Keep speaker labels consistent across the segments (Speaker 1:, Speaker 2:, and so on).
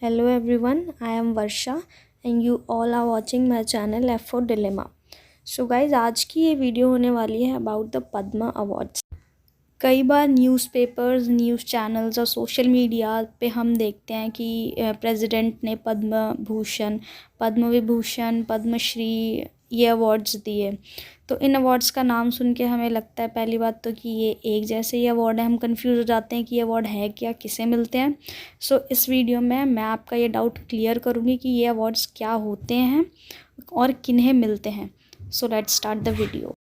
Speaker 1: Hello everyone, I am Varsha and you all are watching my channel F for Dilemma. So guys, आज की ये video होने वाली है अबाउट द पद्मा अवार्ड्स। कई बार न्यूज़पेपर्स, न्यूज़ चैनल्स और सोशल मीडिया पे हम देखते हैं कि प्रेसिडेंट ने पद्म भूषण, पद्म विभूषण, पद्मश्री ये अवार्ड्स दिए। तो इन अवार्ड्स का नाम सुन के हमें लगता है पहली बात तो कि ये एक जैसे ही अवार्ड है, हम कंफ्यूज हो जाते हैं कि ये अवार्ड है क्या, किसे मिलते हैं। सो इस वीडियो में मैं आपका ये डाउट क्लियर करूँगी कि ये अवार्ड्स क्या होते हैं और किन्हें मिलते हैं। So let's start the video.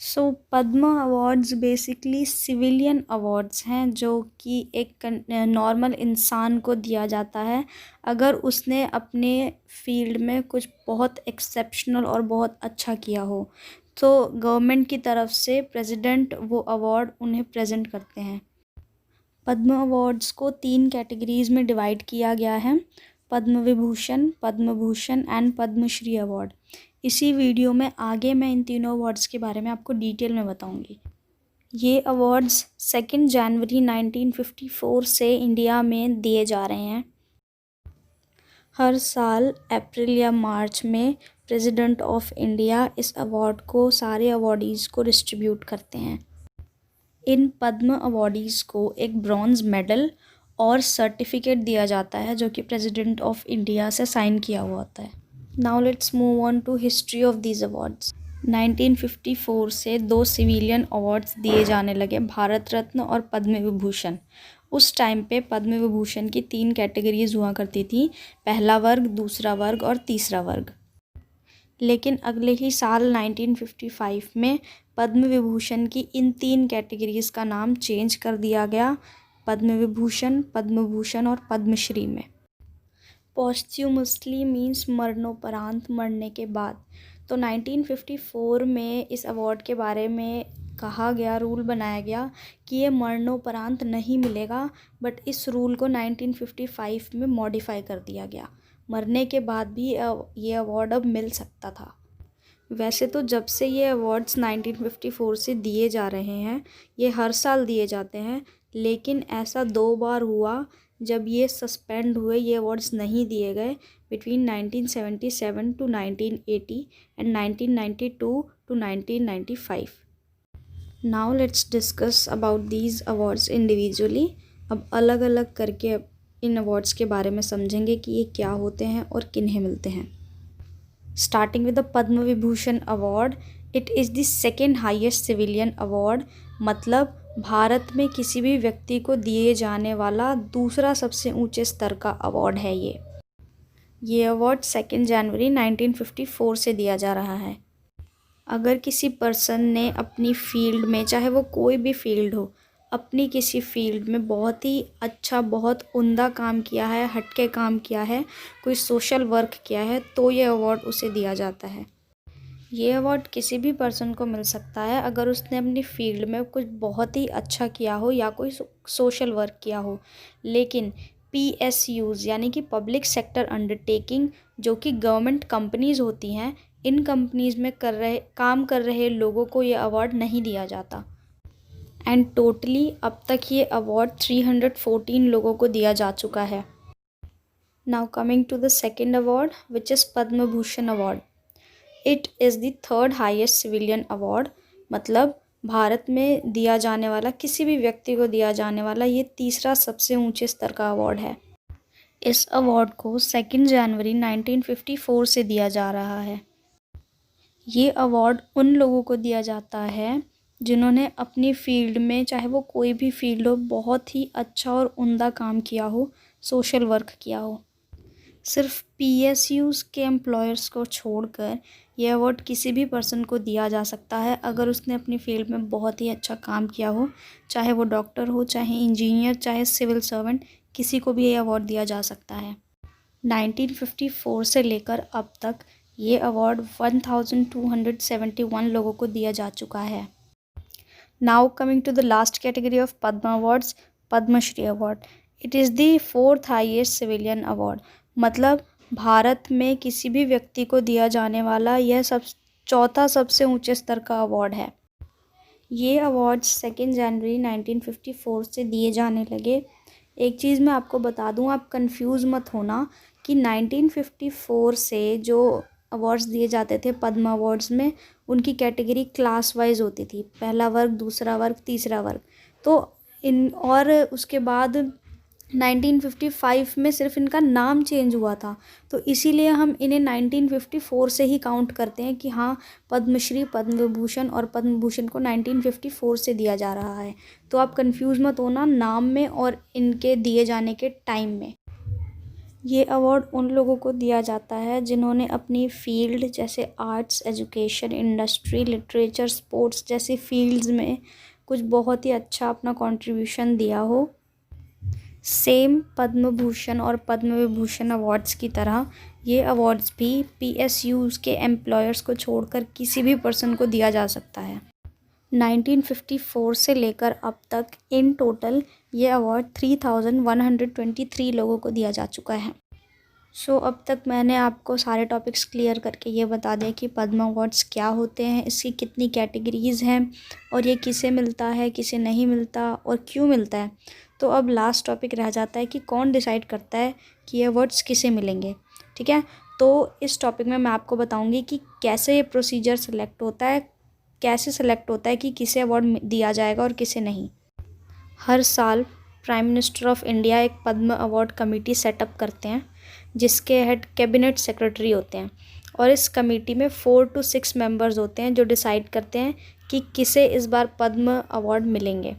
Speaker 1: So Padma awards basically civilian awards हैं जो कि एक नॉर्मल इंसान को दिया जाता है अगर उसने अपने फील्ड में कुछ बहुत एक्सेप्शनल और बहुत अच्छा किया हो। तो गवर्नमेंट की तरफ से प्रेसिडेंट वो अवार्ड उन्हें प्रेजेंट करते हैं। पद्म अवार्ड्स को 3 कैटेगरीज़ में डिवाइड किया गया है: पद्म विभूषण, पद्म भूषण एंड पद्मश्री अवार्ड। इसी वीडियो में आगे मैं इन तीनों अवार्ड्स के बारे में आपको डिटेल में बताऊंगी। ये अवार्ड्स 2 जनवरी 1954 से इंडिया में दिए जा रहे हैं। हर साल अप्रैल या मार्च में प्रेसिडेंट ऑफ इंडिया इस अवार्ड को सारे अवार्डीज़ को डिस्ट्रीब्यूट करते हैं। इन पद्म अवार्डीज़ को एक ब्रॉन्ज़ मेडल और सर्टिफिकेट दिया जाता है जो कि प्रेसिडेंट ऑफ इंडिया से साइन किया हुआ होता है। Now let's move on to history of these awards. 1954 से 2 सिविलियन अवार्ड्स दिए जाने लगे, भारत रत्न और पद्म विभूषण। उस टाइम पे पद्म विभूषण की 3 कैटेगरीज हुआ करती थी: पहला वर्ग, दूसरा वर्ग और तीसरा वर्ग। लेकिन अगले ही साल 1955 में पद्म विभूषण की इन 3 कैटेगरीज़ का नाम चेंज कर दिया गया पद्म विभूषण, पद्म भूषण और पद्मश्री में। पॉस्ट्यूमसली मीन्स मरणोपरांत, मरने के बाद। तो 1954 में इस अवार्ड के बारे में कहा गया, रूल बनाया गया कि ये मरणोपरांत नहीं मिलेगा, बट इस रूल को 1955 में मॉडिफाई कर दिया गया। मरने के बाद भी ये अवार्ड अब मिल सकता था। वैसे तो जब से ये अवार्ड्स 1954 से दिए जा रहे हैं, ये हर साल दिए जाते हैं, लेकिन ऐसा 2 बार हुआ जब ये सस्पेंड हुए, ये अवार्ड्स नहीं दिए गए between 1977 to 1980 and 1992 to 1995। Now let's discuss about these awards individually. अब अलग अलग करके इन अवार्ड्स के बारे में समझेंगे कि ये क्या होते हैं और किन्हें मिलते हैं। Starting with the Padma Vibhushan award, it is the second highest civilian award. मतलब भारत में किसी भी व्यक्ति को दिए जाने वाला दूसरा सबसे ऊंचे स्तर का अवार्ड है ये अवार्ड 2 जनवरी 1954 से दिया जा रहा है। अगर किसी पर्सन ने अपनी फील्ड में, चाहे वो कोई भी फील्ड हो, अपनी किसी फील्ड में बहुत ही अच्छा, बहुत उम्दा काम किया है, हटके काम किया है, कोई सोशल वर्क किया है, तो ये अवार्ड उसे दिया जाता है। ये अवार्ड किसी भी पर्सन को मिल सकता है अगर उसने अपनी फील्ड में कुछ बहुत ही अच्छा किया हो या कोई सोशल वर्क किया हो। लेकिन PSUs यानी कि पब्लिक सेक्टर अंडरटेकिंग, जो कि गवर्नमेंट कंपनीज़ होती हैं, इन कंपनीज़ में काम कर रहे लोगों को ये अवार्ड नहीं दिया जाता। एंड टोटली अब तक ये अवार्ड 314 लोगों को दिया जा चुका है। Now coming to the second award which is Padma Bhushan award. It is the 3rd highest civilian award. मतलब भारत में दिया जाने वाला, किसी भी व्यक्ति को दिया जाने वाला ये तीसरा सबसे ऊंचे स्तर का अवार्ड है। इस अवार्ड को 2 जनवरी 1954 से दिया जा रहा है। ये अवार्ड उन लोगों को दिया जाता है जिन्होंने अपनी फील्ड में, चाहे वो कोई भी फील्ड हो, बहुत ही अच्छा और उम्दा काम किया हो, सोशल वर्क किया हो। सिर्फ PSUs के एम्प्लॉयर्स को छोड़कर ये अवार्ड किसी भी पर्सन को दिया जा सकता है अगर उसने अपनी फील्ड में बहुत ही अच्छा काम किया हो, चाहे वो डॉक्टर हो, चाहे इंजीनियर, चाहे सिविल सर्वेंट, किसी को भी ये अवार्ड दिया जा सकता है। 1954 से लेकर अब तक ये अवार्ड 1271 लोगों को दिया जा चुका है। Now coming to the last category of Padma awards, Padmashri award. It is the 4th highest civilian award. मतलब भारत में किसी भी व्यक्ति को दिया जाने वाला यह सब चौथा सबसे ऊंचे स्तर का अवार्ड है। ये अवार्ड्स 2 जनवरी 1954 से दिए जाने लगे। एक चीज़ मैं आपको बता दूं, आप कंफ्यूज मत होना कि 1954 से जो अवार्ड्स दिए जाते थे पद्म अवार्ड्स में, उनकी कैटेगरी क्लास वाइज होती थी, पहला वर्ग, दूसरा वर्ग, तीसरा वर्ग। तो और उसके बाद 1955 में सिर्फ इनका नाम चेंज हुआ था, तो इसीलिए हम इन्हें 1954 से ही काउंट करते हैं कि हाँ, पद्मश्री, पद्म विभूषण और पद्म भूषण को 1954 से दिया जा रहा है। तो आप कंफ्यूज मत होना नाम में और इनके दिए जाने के टाइम में। ये अवार्ड उन लोगों को दिया जाता है जिन्होंने अपनी फील्ड जैसे arts, education, industry, literature, sports जैसी फील्ड्स में कुछ बहुत ही अच्छा अपना कंट्रीब्यूशन दिया हो। सेम पद्म भूषण और पद्म विभूषण अवार्ड्स की तरह ये अवार्ड्स भी PSUs के एम्प्लॉयर्स को छोड़कर किसी भी पर्सन को दिया जा सकता है। 1954 से लेकर अब तक इन टोटल ये अवार्ड 3123 लोगों को दिया जा चुका है। अब तक मैंने आपको सारे टॉपिक्स क्लियर करके ये बता दिया कि पद्म अवार्ड्स क्या होते हैं, इसकी कितनी कैटेगरीज़ हैं और ये किसे मिलता है, किसे नहीं मिलता और क्यों मिलता है। तो अब लास्ट टॉपिक रह जाता है कि कौन डिसाइड करता है कि ये अवार्ड्स किसे मिलेंगे। ठीक है, तो इस टॉपिक में मैं आपको बताऊंगी कि कैसे ये प्रोसीजर सेलेक्ट होता है, कैसे सेलेक्ट होता है कि किसे अवार्ड दिया जाएगा और किसे नहीं। हर साल प्राइम मिनिस्टर ऑफ इंडिया एक पद्म अवार्ड कमेटी सेटअप करते हैं जिसके हेड कैबिनेट सेक्रेटरी होते हैं, और इस कमेटी में 4 to 6 मेंबर्स होते हैं जो डिसाइड करते हैं कि किसे इस बार पद्म अवार्ड मिलेंगे।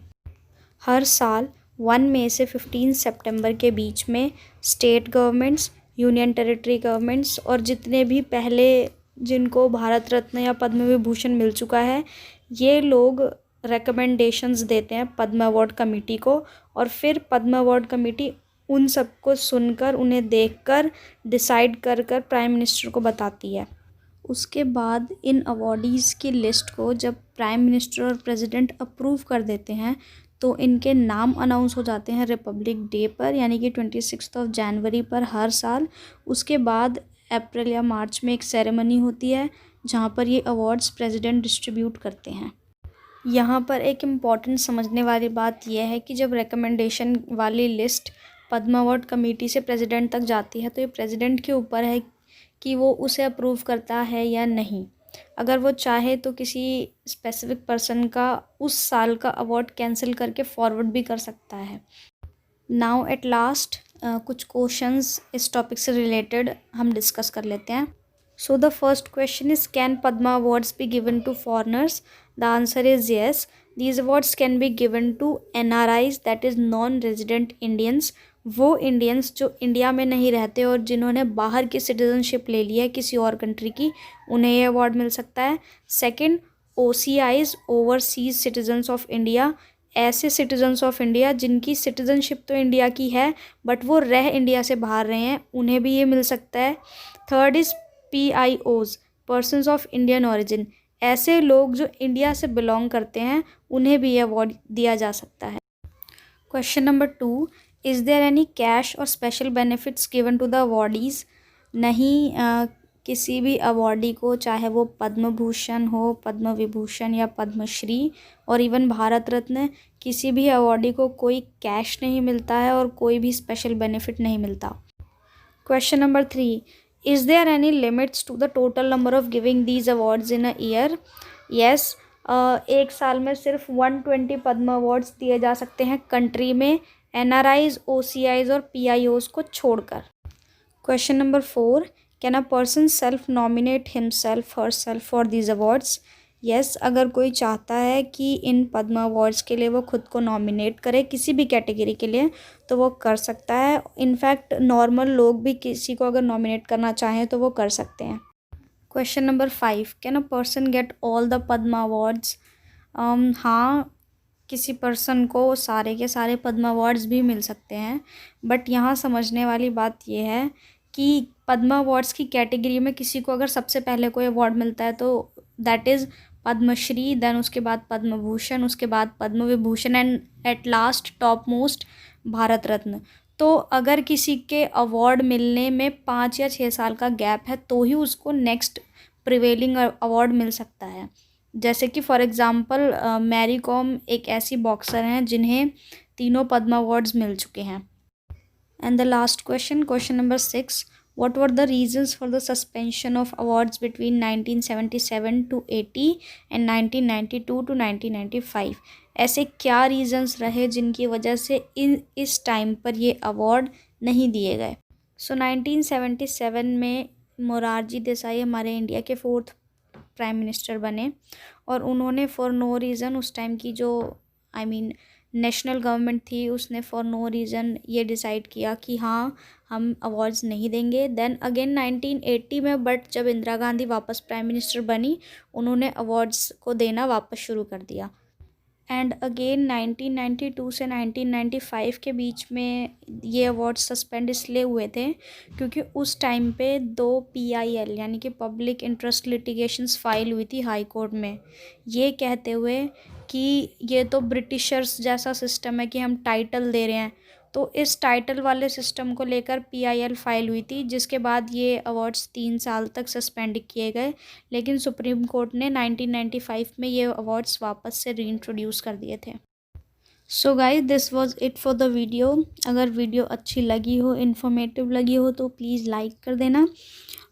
Speaker 1: हर साल 1 मई से 15 सितंबर के बीच में state governments, union territory governments और जितने भी पहले जिनको भारत रत्न या पद्म विभूषण मिल चुका है, ये लोग रिकमेंडेशंस देते हैं पद्म अवार्ड कमेटी को, और फिर पद्म अवार्ड कमेटी उन सबको सुनकर, उन्हें देखकर, डिसाइड कर कर प्राइम मिनिस्टर को बताती है। उसके बाद इन अवॉर्डीज़ की लिस्ट को जब प्राइम मिनिस्टर और प्रेसिडेंट अप्रूव कर देते हैं तो इनके नाम अनाउंस हो जाते हैं रिपब्लिक डे पर, यानी कि 26 जनवरी पर हर साल। उसके बाद अप्रैल या मार्च में एक सेरेमनी होती है जहाँ पर ये अवार्ड्स प्रेसिडेंट डिस्ट्रीब्यूट करते हैं। यहाँ पर एक इम्पॉर्टेंट समझने वाली बात यह है कि जब रिकमेंडेशन वाली लिस्ट पद्म अवार्ड कमेटी से प्रेसिडेंट तक जाती है तो ये प्रेसिडेंट के ऊपर है कि वो उसे अप्रूव करता है या नहीं। अगर वो चाहे तो किसी स्पेसिफिक पर्सन का उस साल का अवार्ड कैंसिल करके फॉरवर्ड भी कर सकता है। नाउ एट लास्ट कुछ क्वेश्चंस इस टॉपिक से रिलेटेड हम डिस्कस कर लेते हैं। So the first question is, can Padma awards be given to foreigners? The answer is yes. These awards can be given to NRIs, that is non-resident Indians, वो Indians जो India में नहीं रहते और जिन्होंने बाहर की सिटीजनशिप ले ली है किसी और कंट्री की, उन्हें ये अवार्ड मिल सकता है। Second, OCIs, overseas citizens of India, ऐसे सिटीजन्स ऑफ इंडिया जिनकी सिटीजनशिप तो इंडिया की है बट वो रह इंडिया से बाहर रहे हैं, उन्हें भी ये मिल सकता है। Third is PIOs, persons of Indian origin, ऐसे लोग जो इंडिया से बिलोंग करते हैं, उन्हें भी ये अवार्ड दिया जा सकता है। Question number 2, is there any cash or special benefits given to the awardees? नहीं, किसी भी अवॉर्डी को, चाहे वो पद्म भूषण हो, पद्म विभूषण या पद्मश्री और इवन भारत रत्न, किसी भी अवॉर्डी को कोई कैश नहीं मिलता है और कोई भी स्पेशल बेनिफिट नहीं मिलता। Question number 3, Is there any limits to the total number of giving these awards in a year? Yes, एक साल में सिर्फ 120 पद्म अवार्ड्स दिए जा सकते हैं कंट्री में, NRIs, OCIs और PIOs को छोड़कर। Question number 4, can a person self nominate himself herself for these awards? Yes, अगर कोई चाहता है कि इन पद्म अवार्ड्स के लिए वो खुद को नॉमिनेट करे किसी भी कैटेगरी के लिए तो वो कर सकता है। इनफैक्ट नॉर्मल लोग भी किसी को अगर नॉमिनेट करना चाहें तो वो कर सकते हैं। Question number 5, can a person get all the Padma awards? हाँ, किसी पर्सन को सारे के सारे पद्म अवार्ड्स भी मिल सकते हैं, बट यहाँ समझने वाली बात यह है कि पद्म अवार्ड्स की कैटेगरी में किसी को अगर सबसे पहले कोई अवार्ड मिलता है तो दैट इज़ पद्मश्री, देन उसके बाद पद्म भूषण, उसके बाद Padma Vibhushan and at last top most Bharat Ratna. तो अगर किसी के अवार्ड मिलने में 5 या 6 साल का गैप है तो ही उसको नेक्स्ट प्रिवेलिंग अवार्ड मिल सकता है। जैसे कि फॉर एग्ज़ाम्पल मैरी कॉम एक ऐसी बॉक्सर हैं जिन्हें तीनों पद्म अवार्ड्स मिल चुके हैं। And the last question, question number 6. What were the reasons for the suspension of awards between 1977 to 80 and 1992 to 1995? ऐसे क्या रीजंस रहे जिनकी वजह से इस टाइम पर ये अवार्ड नहीं दिए गए? सो 1977 में मोरारजी देसाई हमारे इंडिया के 4th प्राइम मिनिस्टर बने और उन्होंने फॉर नो रीज़न उस टाइम की जो नेशनल गवर्नमेंट थी उसने फॉर नो रीज़न ये डिसाइड किया कि हाँ हम अवार्ड्स नहीं देंगे। देन अगेन 1980 में बट जब इंदिरा गांधी वापस प्राइम मिनिस्टर बनी उन्होंने अवार्ड्स को देना वापस शुरू कर दिया। एंड अगेन 1992 से 1995 के बीच में ये अवार्ड्स सस्पेंड इसलिए हुए थे क्योंकि उस टाइम पे 2 PIL यानी कि पब्लिक इंटरेस्ट लिटिगेशंस फाइल हुई थी हाई कोर्ट में, ये कहते हुए कि ये तो ब्रिटिशर्स जैसा सिस्टम है कि हम टाइटल दे रहे हैं। तो इस टाइटल वाले सिस्टम को लेकर PIL फाइल हुई थी, जिसके बाद ये अवार्ड्स 3 साल तक सस्पेंड किए गए, लेकिन सुप्रीम कोर्ट ने 1995 में ये अवार्ड्स वापस से रीइंट्रोड्यूस कर दिए थे। So guys this was it for the video. अगर वीडियो अच्छी लगी हो, इन्फॉर्मेटिव लगी हो तो प्लीज़ लाइक कर देना,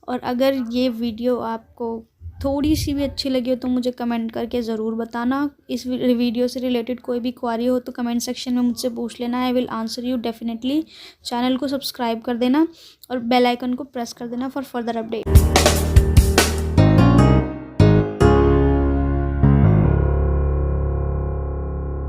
Speaker 1: और अगर ये वीडियो आपको थोड़ी सी भी अच्छी लगी हो तो मुझे कमेंट करके ज़रूर बताना। इस वीडियो से रिलेटेड कोई भी क्वारी हो तो कमेंट सेक्शन में मुझसे पूछ लेना, I will answer you definitely. Channel को सब्सक्राइब कर देना और बेल आइकन को प्रेस कर देना फॉर फर्दर अपडेट।